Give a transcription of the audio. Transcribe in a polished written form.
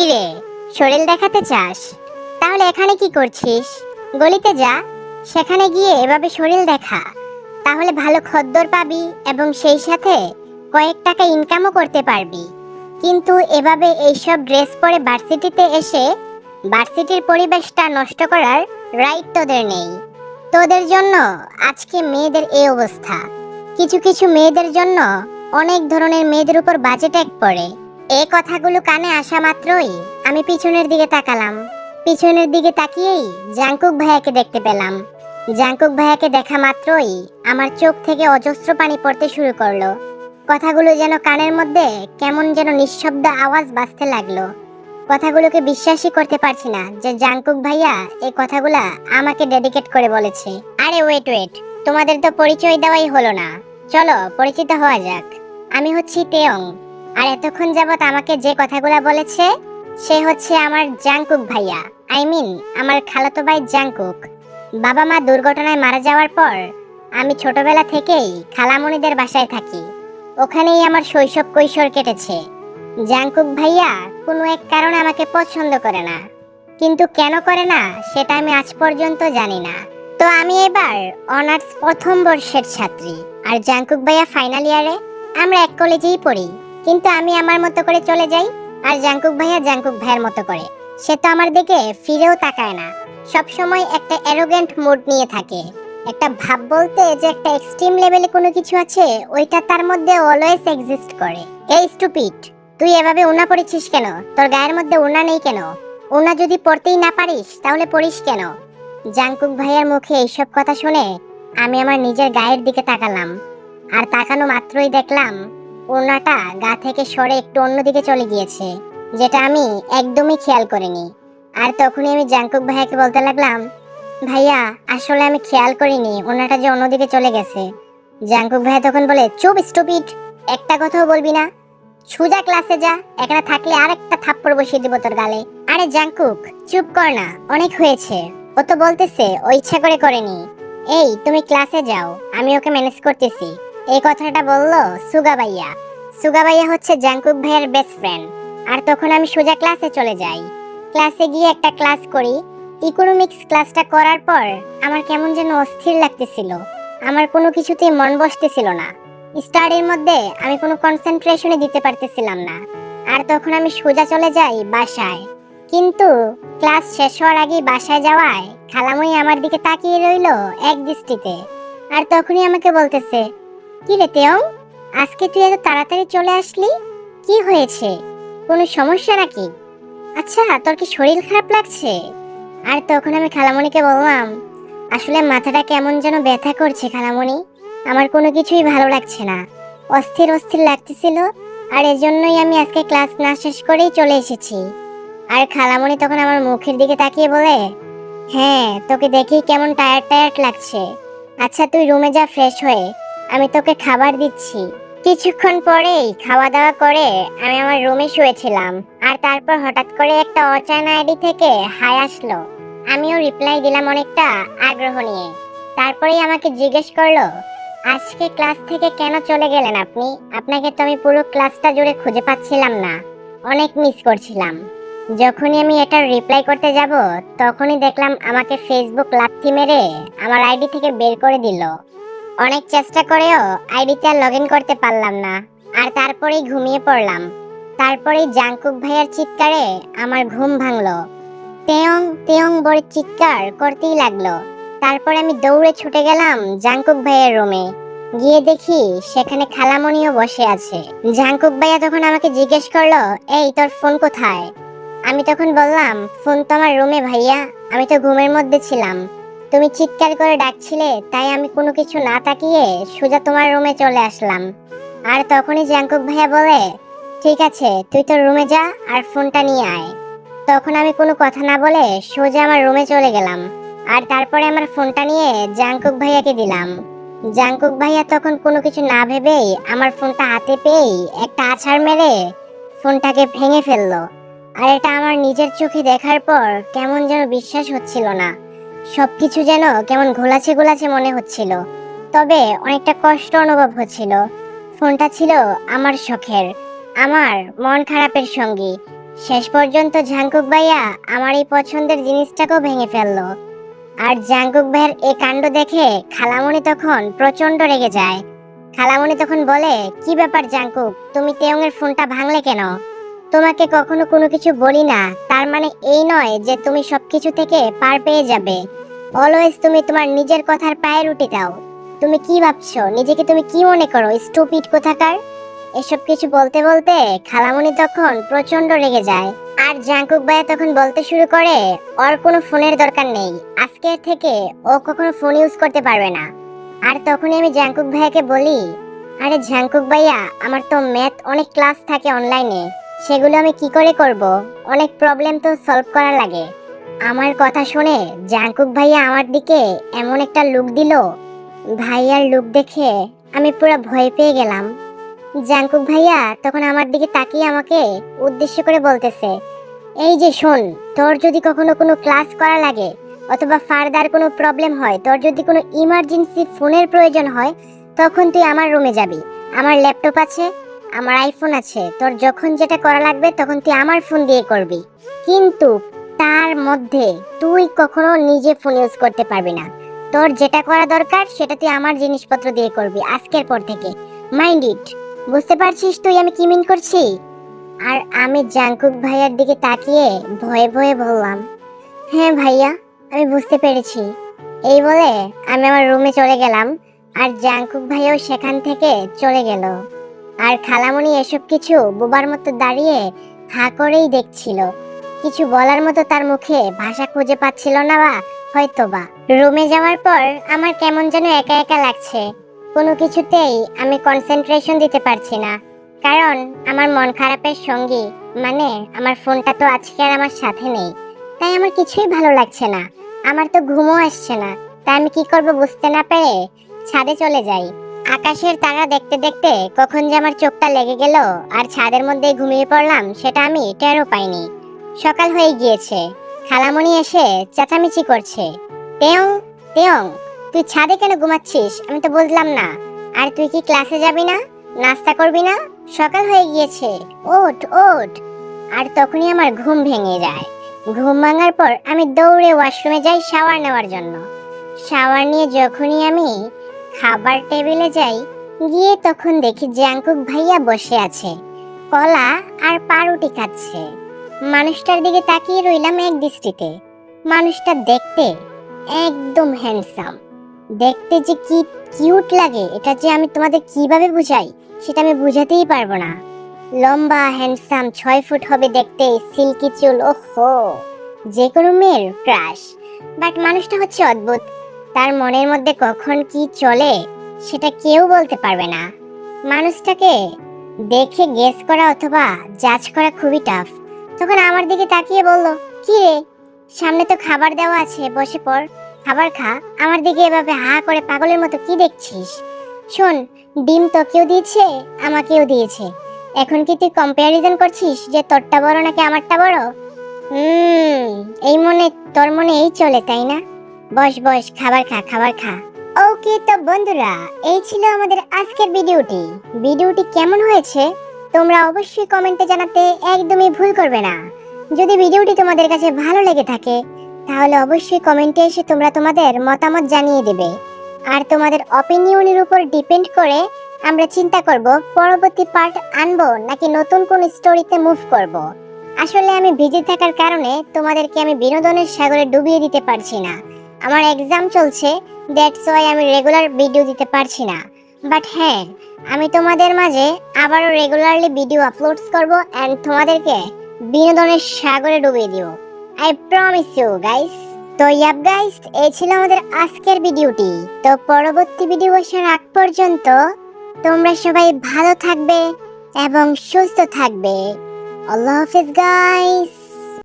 কিরে, শরীর দেখাতে চাস? তাহলে এখানে কি করছিস? গলিতে যা, সেখানে গিয়ে এভাবে শরীর দেখা। তাহলে ভালো খদ্দের পাবি এবং সেই সাথে কয়েক টাকা ইনকামও করতে পারবি। কিন্তু এভাবে এইসব ড্রেস পরে ভার্সিটিতে এসে ভার্সিটির পরিবেশটা নষ্ট করার রাইট তোদের নেই। তোদের জন্য আজকে মেয়েদের এই অবস্থা। কিছু কিছু মেয়েদের জন্য অনেক ধরনের মেয়েদের উপর বাজেট এক পড়ে। এই কথাগুলো কানে আসা মাত্রই আমি পিছনের দিকে তাকালাম। পিছনের দিকে তাকিয়েই জাংকুক ভাইয়াকে দেখতে পেলাম। জাংকুক ভাইয়াকে দেখা মাত্রই আমার চোখ থেকে অজস্র পানি পড়তে শুরু করলো। কথাগুলো যেন কানের মধ্যে কেমন যেন নিঃশব্দ আওয়াজ বাজতে লাগলো। কথাগুলোকে বিশ্বাসই করতে পারছি না যে জাংকুক ভাইয়া এই কথাগুলা আমাকে ডেডিকেট করে বলেছে। আরে ওয়েট ওয়েট, তোমাদের তো পরিচয় দেওয়াই হলো না। চলো পরিচিত হওয়া যাক। আমি হচ্ছি তেয়ং, আর এতক্ষণ যাবত আমাকে যে কথাগুলা বলেছে সে হচ্ছে আমার জাংকুক ভাইয়া। আই মিন আমার খালাতো ভাই জাংকুক। বাবা মা দুর্ঘটনায় মারা যাওয়ার পর আমি ছোটবেলা থেকেই খালামণিদের বাসায় থাকি। ওখানেই আমার শৈশব কৈশোর কেটেছে। জাংকুক ভাইয়া কোনো এক কারণে আমাকে পছন্দ করে না, কিন্তু কেন করে না সেটা আমি আজ পর্যন্ত জানি না। তো আমি এবার অনার্স প্রথম বর্ষের ছাত্রী, আর জাংকুক ভাইয়া ফাইনাল ইয়ারে। আমরা এক কলেজেই পড়ি, কিন্তু আমি আমার মতো করে চলে যাই, আর জাংকুক ভাইয়া জাংকুক ভাইয়ের মতো করে। সে তো আমার দিকে ফিরেও তাকায় না, সব সময় একটা অ্যারোগেন্ট মুড নিয়ে থাকে। একটা ভাব বলতে যে একটা এক্সট্রিম লেভেলে কোনো কিছু আছে, ওইটা তার মধ্যে অলওয়েজ এক্সিস্ট করে। এই স্টুপিড, তুই এভাবে ওড়না পরেছিস কেন? তোর গায়ের মধ্যে ওড়না নেই কেন? ওড়না যদি পরতেই না পারিস তাহলে পরিস কেন? জাংকুক ভাইয়ের মুখে এইসব কথা শুনে আমি আমার নিজের গায়ের দিকে তাকালাম, আর তাকানো মাত্রই দেখলাম ওড়নাটা গা থেকে সরে একটু অন্যদিকে চলে গিয়েছে, যেটা আমি একদমই খেয়াল করিনি। আর তখনই আমি জাংকুক ভাইয়াকে বলতে লাগলাম, ভাইয়া আসলে আমি খেয়াল করিনি ওড়নাটা যে অন্যদিকে চলে গেছে। জাংকুক ভাইয়া তখন বলে, চুপ স্টুপিড, একটা কথাও বলবি না, সোজা ক্লাসে যা, এখানে থাকলে আরেকটা থাপ্পড় বসিয়ে দিব তোর গালে। আরে জাংকুক, চুপ কর না, অনেক হয়েছে। ও তো বলতেছে ও ইচ্ছা করে করেনি। এই তুমি ক্লাসে যাও, আমি ওকে ম্যানেজ করতেছি। এই কথাটা বললো সুগা ভাইয়া। সুগা ভাইয়া হচ্ছে জাংকুক ভাইয়ের বেস্ট ফ্রেন্ড। আর তখন আমি সোজা ক্লাসে চলে যাই। ক্লাসে গিয়ে একটা ক্লাস করি। ইকোনমিক্স ক্লাসটা করার পর আমার কেমন যেন অস্থির লাগতেছিল। আমার কোনো কিছুতেই মন বসতেছিল না। স্টাডির মধ্যে আমি কোনো কনসেন্ট্রেশনে দিতে পারতেছিলাম না। আর তখন আমি সোজা চলে যাই বাসায়। কিন্তু ক্লাস শেষ হওয়ার আগেই বাসায় যাওয়ায় খালামণি আমার দিকে তাকিয়ে রইলো এক দৃষ্টিতে। আর তখনই আমাকে বলতেছে, কি রে তেয়ং, আজকে তুই এত তাড়াতাড়ি চলে আসলি? কি হয়েছে? কোনো সমস্যা নাকি? আচ্ছা, তোর কি শরীর খারাপ লাগছে? আর তখন আমি খালামণিকে বললাম, আসলে মাথাটা কেমন যেন ব্যথা করছে খালামণি, আমার কোনো কিছুই ভালো লাগছে না, অস্থির অস্থির লাগতেছিল, আর এজন্যই আমি আজকে ক্লাস না শেষ করেই চলে এসেছি। আর খালামণি তখন আমার মুখের দিকে তাকিয়ে বলে, হ্যাঁ তোকে দেখেই কেমন টায়ার্ড টায়ার্ড লাগছে। আচ্ছা তুই রুমে যা ফ্রেশ হয়ে, আমি তোকে খাবার দিচ্ছি। কিছুক্ষণ পরেই খাওয়া দাওয়া করে আমি আমার রুমে শুয়েছিলাম। আর তারপর হঠাৎ করে একটা অচেনা আইডি থেকে হাই আসলো। আমিও রিপ্লাই দিলাম অনেকটা আগ্রহ নিয়ে। তারপরেই আমাকে জিজ্ঞেস করলো, আজকে ক্লাস থেকে কেন চলে গেলেন আপনি? আপনাকে তো আমি পুরো ক্লাসটা জুড়ে খুঁজে পাচ্ছিলাম না, অনেক মিস করছিলাম। যখনই আমি এটার রিপ্লাই করতে যাব তখনই দেখলাম আমাকে ফেসবুক লাথি মেরে আমার আইডি থেকে বের করে দিল। অনেক চেষ্টা করেও আইডিতে আর লগ ইন করতে পারলাম না। আর তারপরেই ঘুমিয়ে পড়লাম। তারপরেই জাংকুক ভাইয়ার চিৎকারে আমার ঘুম ভাঙলো। তেয়ং তেয়ং বড় চিৎকার করতেই লাগলো। তারপর আমি দৌড়ে ছুটে গেলাম জাংকুক ভাইয়ের রুমে। গিয়ে দেখি সেখানে খালামণিও বসে আছে। জাংকুক ভাইয়া তখন আমাকে জিজ্ঞেস করলো, এই তোর ফোন কোথায়? আমি তখন বললাম, ফোন তো আমার রুমে ভাইয়া, আমি তো ঘুমের মধ্যে ছিলাম, তুমি চিৎকার করে ডাকছিলে তাই আমি কোনো কিছু না তাকিয়ে সোজা তোমার রুমে চলে আসলাম। আর তখনই জাংকুক ভাইয়া বলে, ঠিক আছে তুই তোর রুমে যা আর ফোনটা নিয়ে আয়। তখন আমি কোনো কথা না বলে সোজা আমার রুমে চলে গেলাম। আর তারপরে আমার ফোনটা নিয়ে জাংকুক ভাইয়াকে দিলাম। জাংকুক ভাইয়া তখন কোনো কিছু না ভেবেই আমার ফোনটা হাতে পেয়েই একটা আছাড় মেরে ফোনটাকে ভেঙে ফেললো। আর এটা আমার নিজের চোখে দেখার পর কেমন যেন বিশ্বাস হচ্ছিল না। সবকিছু যেন কেমন ঘোলাছে ঘোলাছে মনে হচ্ছিল, তবে অনেকটা কষ্ট অনুভব হচ্ছিল। ফোনটা ছিল আমার শখের, আমার মন খারাপের সঙ্গী। শেষ পর্যন্ত জাঙ্কুক ভাইয়া আমার এই পছন্দের জিনিসটাকেও ভেঙে ফেললো। আর জাঙ্কুক ভাইয়ের এই কাণ্ড দেখে খালামণি তখন প্রচন্ড রেগে যায়। খালামণি তখন বলে, কি ব্যাপার জাঙ্কুক, তুমি তেয়ংয়ের ফোনটা ভাঙলে কেন? তোমাকে কখনো কোনো কিছু বলি না, তার মানে এই নয় যে তুমি সবকিছু থেকে পার পেয়ে যাবে। অলওয়েজ তুমি তোমার নিজের কথার প্রায়োরিটি দাও। তুমি কি ভাবছো, নিজেকে তুমি কি মনে করো, স্টুপিড কোথাকার? এসব কিছু বলতে বলতে খালামণি তখন প্রচন্ড রেগে যায়। আর জাঙ্কুক ভাইয়া তখন বলতে শুরু করে, ওর কোনো ফোনের দরকার নেই, আজকের থেকে ও কখনো ফোন ইউজ করতে পারবে না। আর তখনই আমি জাঙ্কুক ভাইয়াকে বলি, আরে জাঙ্কুক ভাইয়া, আমার তো ম্যাথ অনেক ক্লাস থাকে অনলাইনে, সেগুলো আমি কি করে করব? অনেক প্রবলেম তো সলভ করা লাগে। আমার কথা শুনে জাঙ্কুক ভাইয়া আমার দিকে এমন একটা লুক দিল, ভাইয়ার লুক দেখে আমি পুরো ভয় পেয়ে গেলাম। জাঙ্কুক ভাইয়া তখন আমার দিকে তাকিয়ে আমাকে উদ্দেশ্য করে বলতেছে, এই যে শোন, তোর যদি কখনো কোনো ক্লাস করা লাগে অথবা ফার্দার কোনো প্রবলেম হয়, তোর যদি কোনো ইমার্জেন্সি ফোনের প্রয়োজন হয়, তখন তুই আমার রুমে যাবি। আমার ল্যাপটপ আছে, আমার আইফোন আছে, তোর যখন যেটা করা লাগবে তখন তুই আমার ফোন দিয়ে করবি। কিন্তু তার মধ্যে তুই কখনো নিজে ফোন ইউজ করতে পারবি না। তোর যেটা করা দরকার সেটা তুই আমার জিনিসপত্র দিয়ে করবি আজকের পর থেকে। Mind it. বুঝতে পারছিস তুই আমি কি মিন করছি? আর আমি জাঙ্কুক ভাইয়ার দিকে তাকিয়ে ভয়ে ভয়ে বললাম, হ্যাঁ ভাইয়া, আমি বুঝতে পেরেছি। এই বলে আমি আমার রুমে চলে গেলাম। আর জাঙ্কুক ভাইয়াও সেখান থেকে চলে গেল। আর খালামণি এসব কিছু বোবার মতো দাঁড়িয়ে হা করেই দেখছিল। কিছু বলার মতো তার মুখে ভাষা খুঁজে পাচ্ছিল না, বা হয়তোবা। রুমে যাওয়ার পর আমার কেমন যেন একা একা লাগছে। কোনো কিছুতেই আমি কনসেন্ট্রেশন দিতে পারছি না, কারণ আমার মন খারাপের সঙ্গী মানে আমার ফোনটা তো আজকে আর আমার সাথে নেই। তাই আমার কিছুই ভালো লাগছে না, আমার তো ঘুমও আসছে না। তাই আমি কি করব বুঝতে না পেরে ছাদে চলে যাই। আকাশের তারা দেখতে দেখতে কখন যে আমার চোখটা লেগে গেল আর ছাদের মধ্যে ঘুমিয়ে পড়লাম সেটা আমি টেরও পাইনি। সকাল হয়ে গিয়েছে। খালামণি এসে চেঁচামেচি করছে, তেয়ং তেয়ং, তুই ছাদে কেন ঘুমাচ্ছিস আমি তো বুঝলাম না। আর তুই কি ক্লাসে যাবি না, নাস্তা করবি না? সকাল হয়ে গিয়েছে, ওঠ ওঠ। আর তখনই আমার ঘুম ভেঙে যায়। ঘুম ভাঙার পর আমি দৌড়ে ওয়াশরুমে যাই শাওয়ার নেওয়ার জন্য। শাওয়ার নিয়ে যখনই আমি খাবার টেবিলে যাই, গিয়ে তখন দেখি জাঙ্কুক ভাইয়া বসে আছে, কলা আর পাউরুটি খাচ্ছে। মানুষটার দিকে তাকিয়ে রইলাম এক দৃষ্টিতে। মানুষটা দেখতে একদম হ্যান্ডসাম, দেখতে যে কি কিউট লাগে এটা যে আমি তোমাদের কিভাবে বুঝাই সেটা আমি বুঝাতেই পারবো না। লম্বা, হ্যান্ডসাম, 6 ফুট হবে দেখতে, সিল্কি চুল, ওহো, যে কোনো মেয়ের ক্রাশ। বাট মানুষটা হচ্ছে অদ্ভুত, তার মনের মধ্যে কখন কি চলে সেটা কেউ বলতে পারবে না। মানুষটাকে দেখে গেস করা অথবা জাজ করা খুবই টাফ। তখন আমার দিকে তাকিয়ে বলল, কি রে, সামনে তো খাবার দেওয়া আছে, বসে পড়, খাবার খা। আমার দিকে এভাবে হা করে পাগলের মতো কি দেখছিস? শোন, ডিম তোকেও দিয়েছে, আমাকেও দিয়েছে। এখন কি তুই কম্প্যারিজন করছিস যে তোরটা বড় নাকি আমারটা বড়? এই মনে, তোর মনে এই চলে তাই না? বস বস, খাবার খা, খাবার খা। ওকে তো বন্ধুরা, এই ছিল আমাদের আজকের ভিডিওটি। ভিডিওটি কেমন হয়েছে তোমরা অবশ্যই কমেন্টে জানাতে একদমই ভুল করবে না। যদি ভিডিওটি তোমাদের কাছে ভালো লেগে থাকে তাহলে অবশ্যই কমেন্টে এসে তোমরা তোমাদের মতামত জানিয়ে দেবে। আর তোমাদের অপিনিয়নের উপর ডিপেন্ড করে আমরা চিন্তা করব পরবর্তী পার্ট আনবো নাকি নতুন কোন স্টোরিতে মুভ করব। আসলে আমি বিজি থাকার কারণে তোমাদেরকে আমি বিনোদনের সাগরে ডুবিয়ে দিতে পারছি না। আমার এক্সাম চলছে, দ্যাটস ওয়াই আমি রেগুলার ভিডিও দিতে পারছি না। বাট হ্যাঁ, আমি তোমাদের মাঝে আবারও রেগুলারলি ভিডিও আপলোডস করব এন্ড তোমাদেরকে বিনোদনের সাগরে ডুবিয়ে দিব। I promise you guys. তো ইয়াপ গাইস, এই ছিল আমাদের আজকের ভিডিওটি। তো পরবর্তী ভিডিও আসার আগ পর্যন্ত তোমরা সবাই ভালো থাকবে এবং সুস্থ থাকবে। আল্লাহ হাফেজ গাইস।